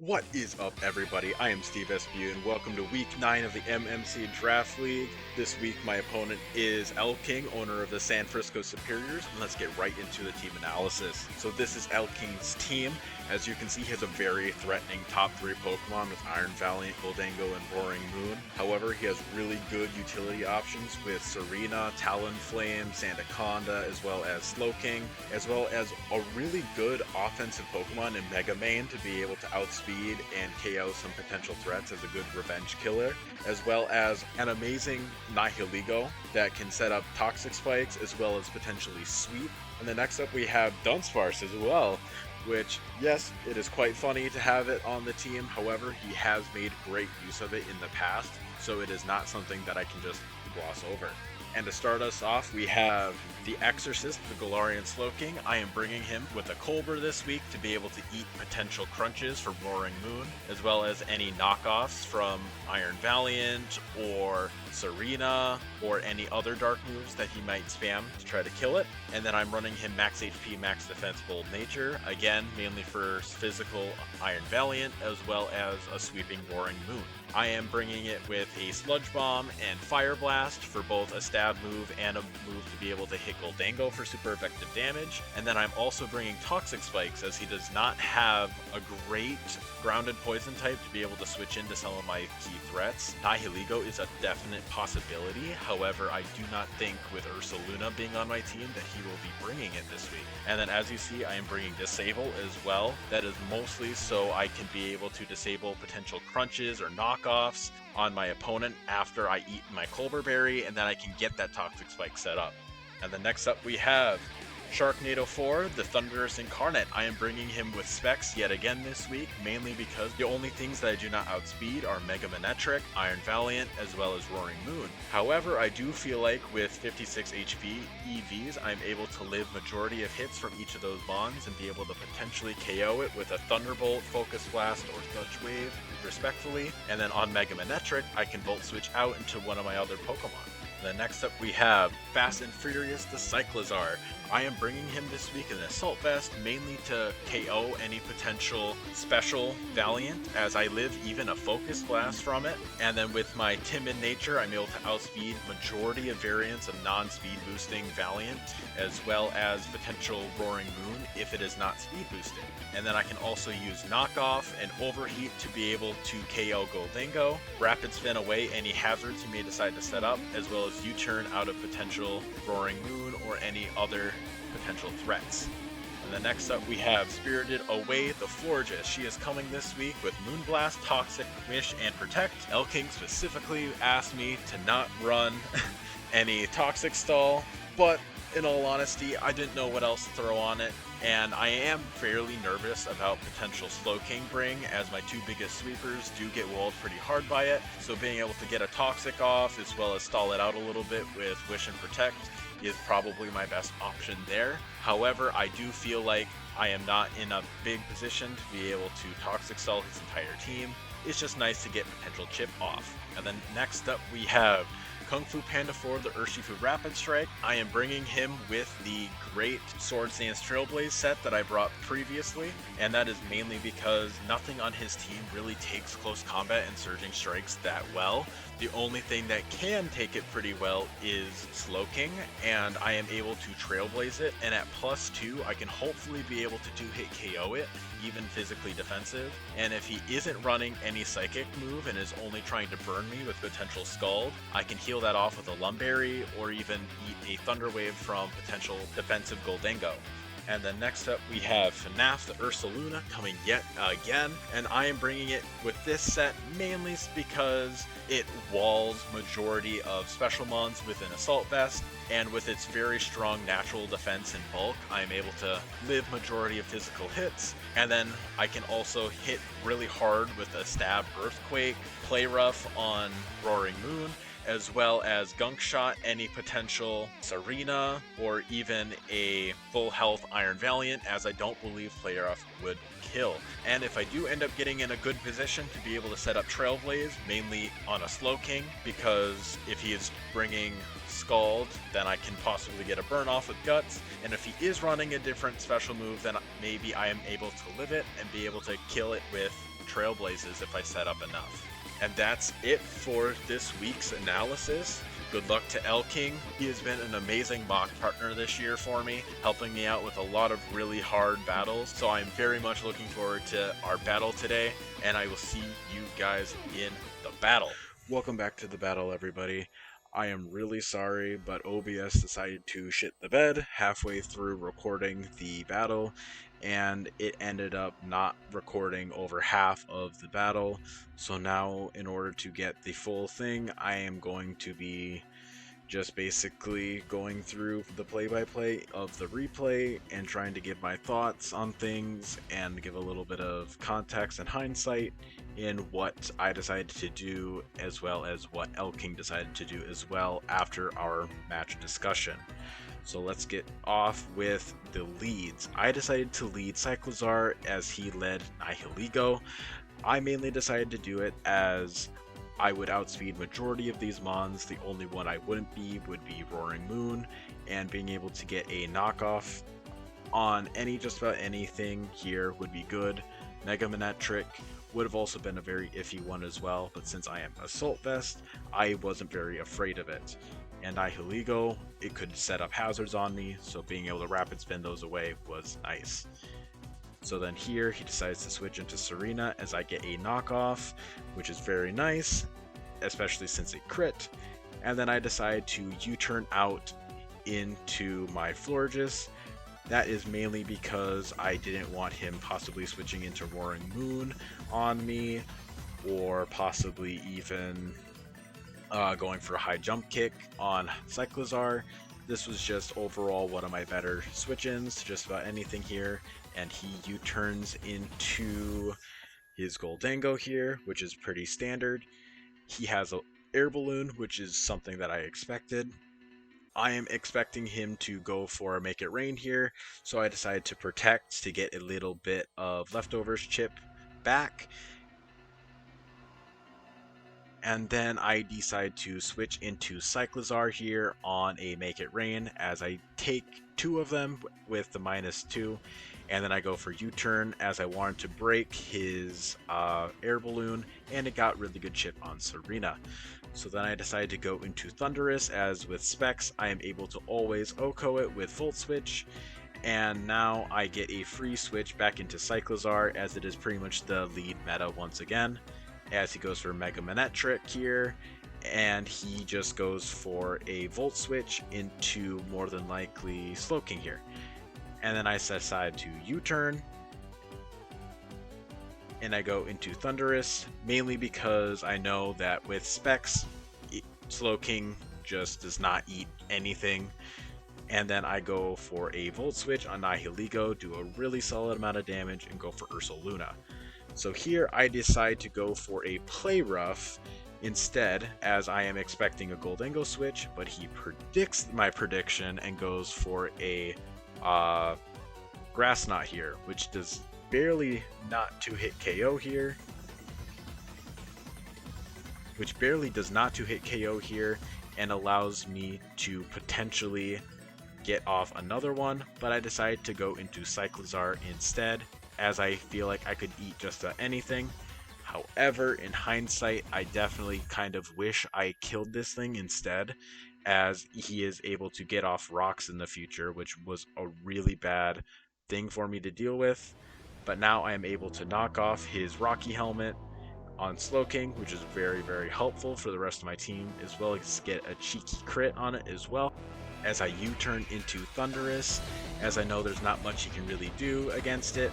What is up, everybody? I am Steve SBU, and welcome to Week 9 of the MMC Draft League. This week, my opponent is Elking, owner of the San Francisco Superiors, and let's get right into the team analysis. So this is Elking's team. As you can see, he has a very threatening top 3 Pokemon with Iron Valiant, Gholdengo, and Roaring Moon. However, he has really good utility options with Serena, Talonflame, Sandaconda, as well as Slowking, as well as a really good offensive Pokemon in Mega Mane to be able to outspeed and KO some potential threats as a good revenge killer, as well as an amazing Nihiligo that can set up Toxic Spikes as well as potentially Sweep. And then next up we have Dunsparce as well, which, yes, it is quite funny to have it on the team. However, he has made great use of it in the past, so it is not something that I can just gloss over. And to start us off, we have the Exorcist, the Galarian Slowking. I am bringing him with a Colbur this week to be able to eat potential crunches from Roaring Moon, as well as any knockoffs from Iron Valiant or Serena or any other dark moves that he might spam to try to kill it. And then I'm running him max HP, max defense, bold nature, again, mainly for physical Iron Valiant, as well as a sweeping Roaring Moon. I am bringing it with a Sludge Bomb and Fire Blast for both a stab move and a move to be able to hit Gholdengo for super effective damage. And then I'm also bringing Toxic Spikes, as he does not have a great grounded poison type to be able to switch into some of my key threats. Nihiligo is a definite possibility. However, I do not think with Ursaluna being on my team that he will be bringing it this week. And then as you see, I am bringing Disable as well. That is mostly so I can be able to disable potential crunches or knockoffs on my opponent after I eat my Colbur Berry, and then I can get that Toxic Spike set up. And then next up we have Sharknado 4, the Thunderous Incarnate. I am bringing him with Specs yet again this week, mainly because the only things that I do not outspeed are Mega Manectric, Iron Valiant, as well as Roaring Moon. However, I do feel like with 56 HP EVs, I'm able to live majority of hits from each of those bonds and be able to potentially KO it with a Thunderbolt, Focus Blast, or Sludge Wave, respectfully. And then on Mega Manectric, I can Volt Switch out into one of my other Pokemon. Then next up we have Fast and Furious the Cyclizar. I am bringing him this week in an Assault Vest, mainly to KO any potential special Valiant, as I live even a Focus Blast from it. And then with my Timid nature, I'm able to outspeed majority of variants of non-speed boosting Valiant, as well as potential Roaring Moon if it is not speed boosted. And then I can also use Knockoff and Overheat to be able to KO Gholdengo, Rapid Spin away any hazards he may decide to set up, as well as U-turn out of potential Roaring Moon or any other potential threats. And then next up we have Spirited Away the Florges. She is coming this week with Moonblast, Toxic, Wish, and Protect. Elking specifically asked me to not run any Toxic Stall, but in all honesty, I didn't know what else to throw on it, and I am fairly nervous about potential Slowking bring, as my 2 biggest sweepers do get walled pretty hard by it, so being able to get a Toxic off as well as stall it out a little bit with Wish and Protect is probably my best option there. However, I do feel like I am not in a big position to be able to Toxic Stall his entire team. It's just nice to get potential chip off. And then next up we have Kung Fu Panda 4, the Urshifu Rapid Strike. I am bringing him with the great Swords Dance Trailblaze set that I brought previously, and that is mainly because nothing on his team really takes close combat and surging strikes that well. The only thing that can take it pretty well is Slowking, and I am able to Trailblaze it, and at +2 I can hopefully be able to 2-hit KO it, even physically defensive. And if he isn't running any Psychic move and is only trying to burn me with potential Scald, I can heal that off with a Lumberry or even eat a Thunder Wave from potential defensive Gholdengo. And then next up we have FNAF the Ursaluna coming yet again, and I am bringing it with this set mainly because it walls majority of special mons with an Assault Vest, and with its very strong natural defense and bulk, I am able to live majority of physical hits, and then I can also hit really hard with a Stab Earthquake, Play Rough on Roaring Moon, as well as Gunk Shot any potential Serena or even a full health Iron Valiant, as I don't believe Play Rough would kill. And if I do end up getting in a good position to be able to set up Trailblaze, mainly on a Slowking, because if he is bringing Scald, then I can possibly get a burn off with Guts, and if he is running a different special move, then maybe I am able to live it and be able to kill it with trailblazes if I set up enough. And that's it for this week's analysis. Good luck to Elking. He has been an amazing mock partner this year for me, helping me out with a lot of really hard battles. So I'm very much looking forward to our battle today, and I will see you guys in the battle. Welcome back to the battle, everybody. I am really sorry, but OBS decided to shit the bed halfway through recording the battle, and it ended up not recording over half of the battle. So now, in order to get the full thing, I am going to be just basically going through the play-by-play of the replay and trying to give my thoughts on things and give a little bit of context and hindsight in what I decided to do, as well as what Elking decided to do as well after our match discussion. So let's get off with the leads. I decided to lead Cyclozar as he led Nihiligo. I mainly decided to do it as I would outspeed majority of these mons. The only one I wouldn't be would be Roaring Moon, and being able to get a knockoff on just about anything here would be good. Mega Manetric would have also been a very iffy one as well, but since I am Assault Vest, I wasn't very afraid of it. And Nihiligo, it could set up hazards on me, so being able to rapid spin those away was nice. So then here he decides to switch into Serena as I get a knockoff, which is very nice, especially since it crit. And then I decide to U-turn out into my Florges. That is mainly because I didn't want him possibly switching into Roaring Moon on me, or possibly even going for a high jump kick on Cyclozar. This was just overall one of my better switch-ins to just about anything here, and he U-turns into his Gholdengo here, which is pretty standard. He has an air balloon, which is something that I expected. I am expecting him to go for a Make It Rain here, so I decided to protect to get a little bit of leftovers chip back. And then I decide to switch into Cyclozar here on a Make It Rain as I take 2 of them with the -2, and then I go for U-turn as I wanted to break his air balloon, and it got really good chip on Serena. So then I decided to go into Thunderous, as with Specs I am able to always OHKO it with Volt Switch, and now I get a free switch back into Cyclozar as it is pretty much the lead meta once again, as he goes for Mega Manetric here, and he just goes for a Volt Switch into more than likely Slowking here. And then I decide to U-turn, and I go into Thunderous, mainly because I know that with Specs, Slowking just does not eat anything. And then I go for a Volt Switch on Nihiligo, do a really solid amount of damage, and go for Ursaluna. So here I decide to go for a Play Rough instead, as I am expecting a Gholdengo switch, but he predicts my prediction and goes for a Grass Knot here, which does barely not 2-hit KO here. Which barely does not 2-hit KO here, and allows me to potentially get off another one, but I decided to go into Cyclozar instead, as I feel like I could eat just about anything. However, in hindsight, I definitely kind of wish I killed this thing instead, as he is able to get off rocks in the future, which was a really bad thing for me to deal with. But now I am able to knock off his Rocky Helmet on Slowking, which is very, very helpful for the rest of my team, as well as get a cheeky crit on it as well, as I U-turn into Thunderous, as I know there's not much he can really do against it.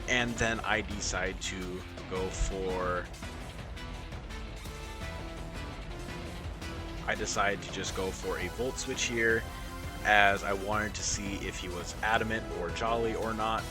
And then I decide to go for... I decide to just go for a Volt Switch here, as I wanted to see if he was Adamant or Jolly or not.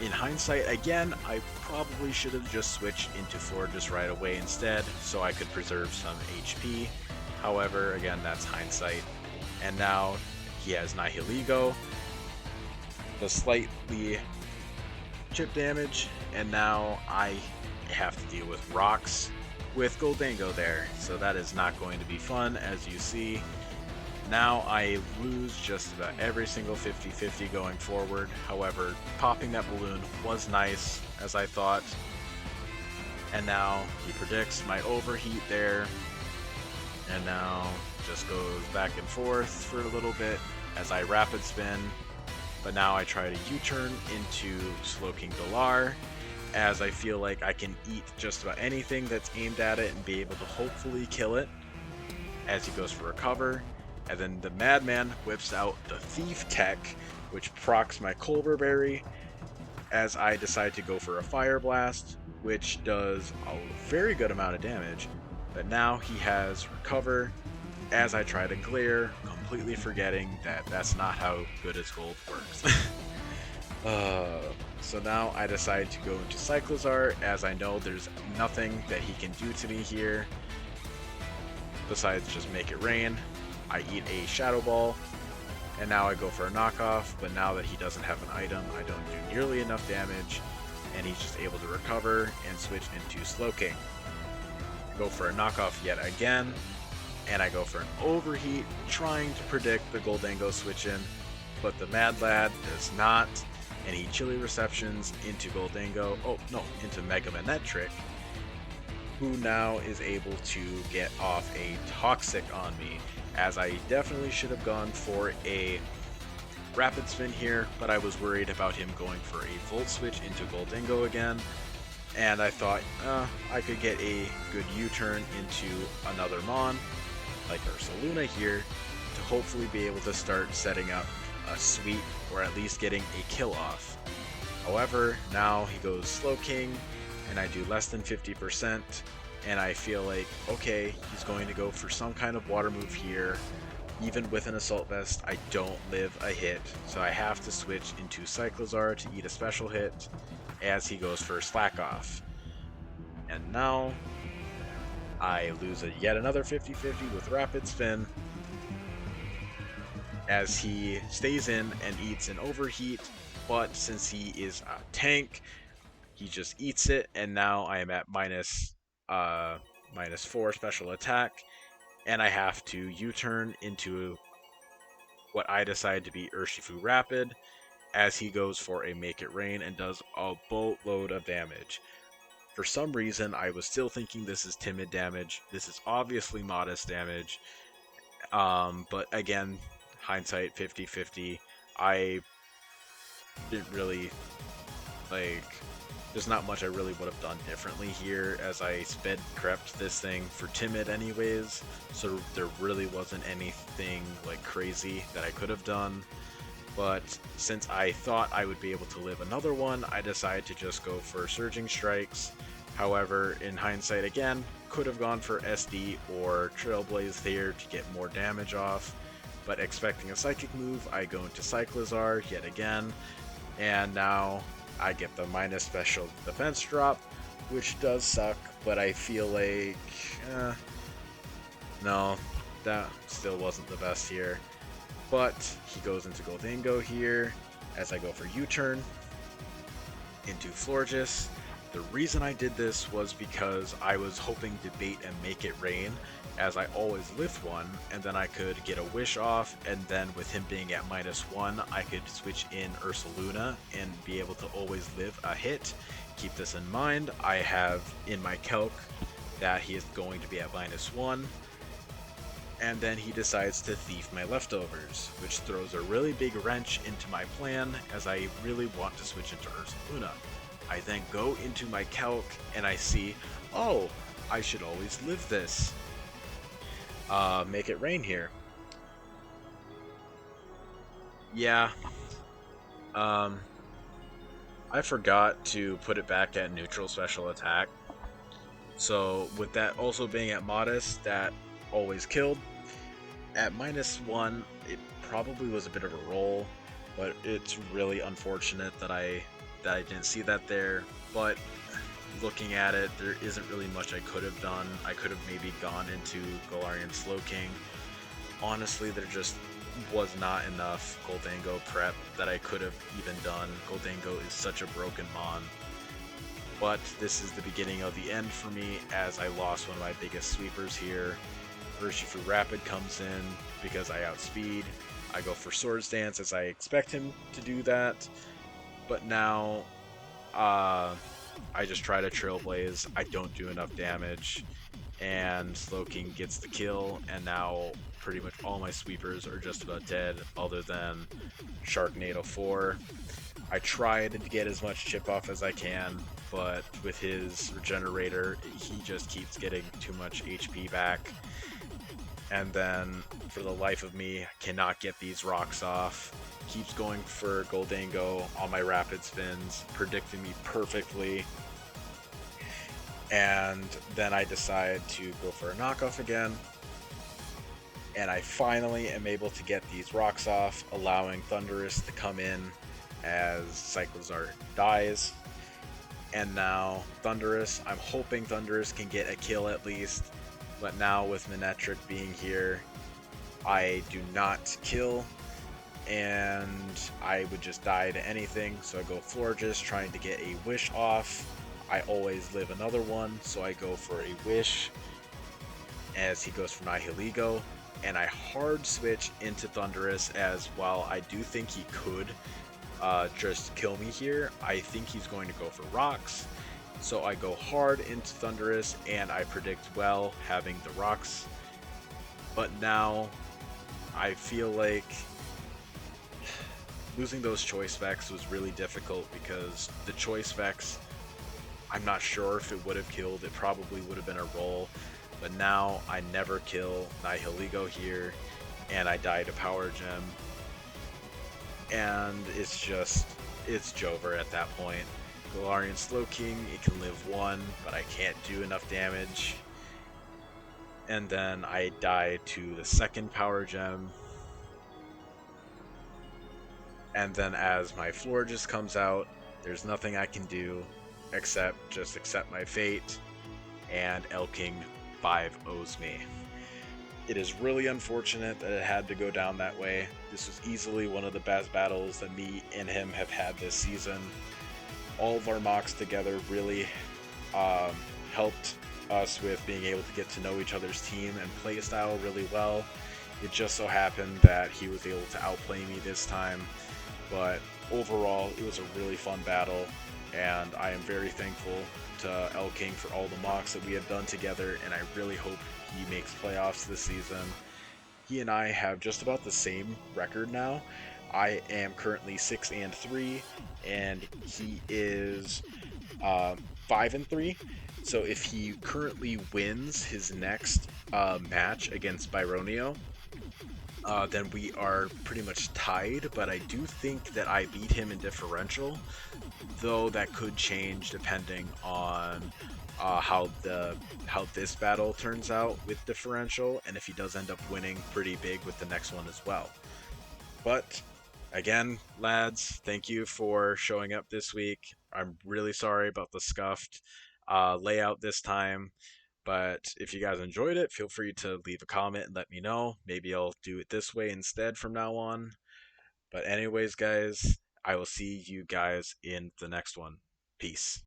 In hindsight, again, I probably should have just switched into Florges right away instead, so I could preserve some HP. However, again, that's hindsight. And now he has Nihiligo, the slightly chip damage, and now I have to deal with rocks with Gholdengo there, so that is not going to be fun, as you see. Now I lose just about every single 50-50 going forward. However, popping that balloon was nice, as I thought. And now he predicts my overheat there, and now just goes back and forth for a little bit as I rapid spin. But now I try to U-turn into Slowking Galar, as I feel like I can eat just about anything that's aimed at it and be able to hopefully kill it, as he goes for a cover. And then the Madman whips out the Thief Tech, which procs my Colbur Berry, as I decide to go for a Fire Blast, which does a very good amount of damage. But now he has Recover, as I try to Glare, completely forgetting that that's not how good as gold works. So now I decide to go into Cyclozar, as I know there's nothing that he can do to me here besides just make it rain. I eat a Shadow Ball, and now I go for a knockoff, but now that he doesn't have an item, I don't do nearly enough damage, and he's just able to recover and switch into Slowking. Go for a knockoff yet again, and I go for an overheat, trying to predict the Gholdengo switch in, but the Mad Lad does not, and he Chilly Receptions into Gholdengo, into Mega Manectric, who now is able to get off a Toxic on me, as I definitely should have gone for a Rapid Spin here, but I was worried about him going for a Volt Switch into Gholdengo again, and I thought I could get a good U-turn into another Mon, like Ursaluna here, to hopefully be able to start setting up a sweep, or at least getting a kill off. However, now he goes Slowking, and I do less than 50%, and I feel like, okay, he's going to go for some kind of water move here. Even with an Assault Vest, I don't live a hit, so I have to switch into Cyclozar to eat a special hit, as he goes for Slack Off. And now I lose yet another 50-50 with Rapid Spin, as he stays in and eats an Overheat, but since he is a tank, he just eats it, and now I am at -4 special attack, and I have to U-turn into what I decide to be Urshifu Rapid, as he goes for a Make It Rain and does a boatload of damage. For some reason, I was still thinking this is timid damage. This is obviously modest damage, but again, hindsight 50-50. I didn't really, there's not much I really would have done differently here, as I sped crept this thing for timid anyways, so there really wasn't anything crazy that I could have done. But since I thought I would be able to live another one, I decided to just go for Surging Strikes. However, in hindsight again, could have gone for SD or Trailblaze there to get more damage off, but expecting a Psychic move, I go into Cyclozar yet again, and now I get the minus special defense drop, which does suck, but I feel like, no, that still wasn't the best here. But he goes into Gholdengo here, as I go for U-turn into Florges. The reason I did this was because I was hoping to bait and Make It Rain, as I always lift one, and then I could get a Wish off, and then with him being at -1, I could switch in Ursaluna and be able to always live a hit. Keep this in mind, I have in my calc that he is going to be at -1, and then he decides to thief my leftovers, which throws a really big wrench into my plan, as I really want to switch into Ursaluna. I then go into my calc and I see, oh, I should always live this. Make It Rain here. Yeah. I forgot to put it back at neutral special attack. So with that also being at modest, that always killed. At -1, it probably was a bit of a roll, but it's really unfortunate that I didn't see that there. But looking at it, there isn't really much I could have done. I could have maybe gone into Galarian Slowking. Honestly, there just was not enough Gholdengo prep that I could have even done. Gholdengo is such a broken mon. But this is the beginning of the end for me, as I lost one of my biggest sweepers here. Urshifu Rapid comes in because I outspeed. I go for Swords Dance, as I expect him to do that. But now, I just try to trailblaze. I don't do enough damage, and Slowking gets the kill, and now pretty much all my sweepers are just about dead, other than Sharknado 4. I try to get as much chip off as I can, but with his regenerator, he just keeps getting too much HP back. And then, for the life of me, cannot get these rocks off. Keeps going for Gholdengo on my rapid spins, predicting me perfectly. And then I decide to go for a knockoff again. And I finally am able to get these rocks off, allowing Thunderous to come in as Cyclozar dies. And now Thunderous, I'm hoping Thunderous can get a kill at least, but now with Manectric being here, I do not kill, and I would just die to anything, so I go Florges trying to get a Wish off. I always live another one, so I go for a Wish as he goes for Nihilego, and I hard switch into Thunderous, as while I do think he could just kill me here, I think he's going to go for rocks. So I go hard into Thunderous, and I predict well having the rocks. But now I feel like losing those choice specs was really difficult, because the choice specs, I'm not sure if it would have killed. It probably would have been a roll. But now I never kill Nihilego here, and I die to Power Gem. And it's Jover at that point. Galarian Slowking, it can live one, but I can't do enough damage. And then I die to the second Power Gem. And then as my Florges comes out, there's nothing I can do except just accept my fate, and Elking 5-0s me. It is really unfortunate that it had to go down that way. This was easily one of the best battles that me and him have had this season. All of our mocks together really helped us with being able to get to know each other's team and play style really well. It just so happened that he was able to outplay me this time, but overall it was a really fun battle, and I am very thankful to Elking for all the mocks that we have done together, and I really hope he makes playoffs this season. He and I have just about the same record now. I am currently 6-3, and he is 5-3. So if he currently wins his next match against Byronio, then we are pretty much tied. But I do think that I beat him in differential, though that could change depending on how this battle turns out with differential, and if he does end up winning pretty big with the next one as well. But again, lads, thank you for showing up this week. I'm really sorry about the scuffed layout this time, but if you guys enjoyed it, feel free to leave a comment and let me know. Maybe I'll do it this way instead from now on. But anyways, guys, I will see you guys in the next one. Peace.